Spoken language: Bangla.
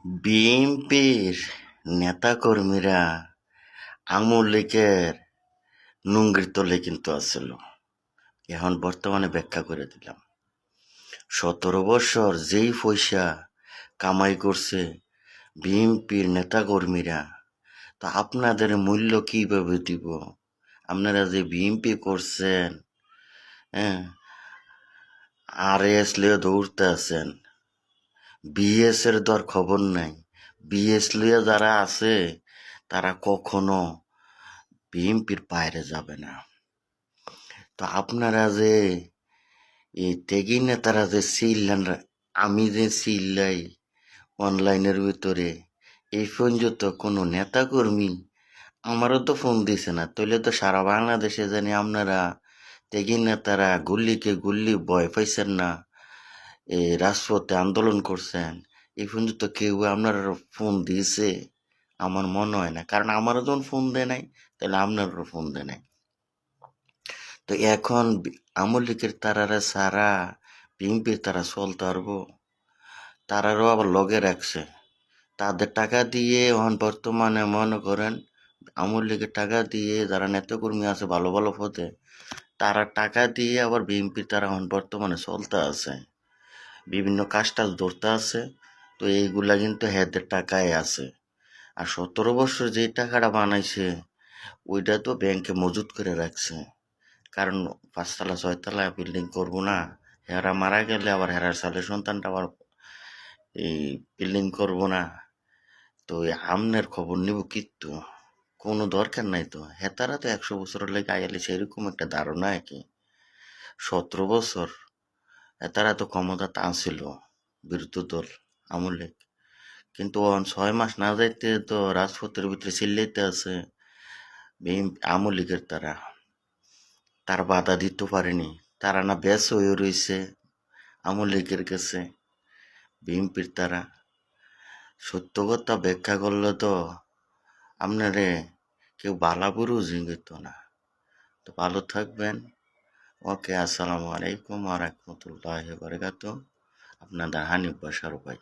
বিএনপির নেতাকর্মীরা আওয়ামী লীগের নুঙ্গির তলে কিন্তু আছিল। এখন বর্তমানে ব্যাখ্যা করে দিলাম। 17 বছর যেই পয়সা কামাই করছে বিএনপির নেতাকর্মীরা, তো আপনাদের মূল্য কিভাবে দিব? আপনারা যে বিএনপি করছেন, হ্যাঁ, RS লিয়ে দৌড়তে আছেন, বিএস এর দর খবর নাই। বিএস লিয়ে যারা আছে তারা কখনো বিএনপির বাইরে যাবে না। তো আপনারা যে এই ত্যাগী নেতারা যে ছিলেন, আমি যে ছিলাই অনলাইনের ভিতরে, এই পর্যন্ত কোনো নেতাকর্মী আমারও তো ফোন দিছে না। তাহলে তো সারা বাংলাদেশে জানি আপনারা ত্যাগী নেতারা গুল্লিকে গুল্লি ভয় পাইছেন না, এই রাজপথে আন্দোলন করছেন, এই পর্যন্ত কেউ আপনার ফোন দিয়েছে? আমার মনে হয় না, কারণ আমারও যখন ফোন দেয় নাই, তাহলে আপনারও ফোন দেয় নাই। তো এখন আওয়ামী লীগের তারারা সারা বিএনপির তারা চলতে পারবো? তারারও আবার লগে রাখছে। তাদের টাকা দিয়ে এখন বর্তমানে মনে করেন আওয়ামী লীগের টাকা দিয়ে যারা নেতাকর্মী আছে ভালো ভালো পদে, তারা টাকা দিয়ে আবার বিএনপি তারা এখন বর্তমানে চলতে আছে, বিভিন্ন কাজ টাজ ধরতে আছে। তো এইগুলা কিন্তু হেদের টাকায় আছে। আর 17 বছর যে টাকাটা বানাইছে ওইটা তো ব্যাংকে মজুত করে রাখছে। কারণ 5 তলা 6 তলা বিল্ডিং করবো না, হেরা মারা গেলে আবার হেরার সালে সন্তানটা আবার এই বিল্ডিং করবো না। তো আমনের খবর নিব কিন্তু কোনো দরকার নাই। তো হেতারা তো 100 বছরের লেগে আইলে সেরকম একটা ধারণা কি 17 বছর হেতারা তো ক্ষমতা টানছিল বিরোধী দল আওয়ামী লীগ, কিন্তু 6 মাস না যাইতে তো রাজপথের ভিতরে চিল্লাইতে আছে আওয়ামী লীগের তারা। তার বাধা দিতে পারেনি, তারা না ব্যাস হয়ে রয়েছে আওয়ামী লীগের কাছে বিএনপির তারা। সত্য কথা ব্যাখ্যা করলে তো আপনারে কেউ বালাপুরু জিঙ্গিত না। তো ভালো থাকবেন। ওকে, আসসালামু আলাইকুম ওয়া রাহমাতুল্লাহি ওয়া বারাকাতুহু। আপনাদের হানিফ বাশার ভাই।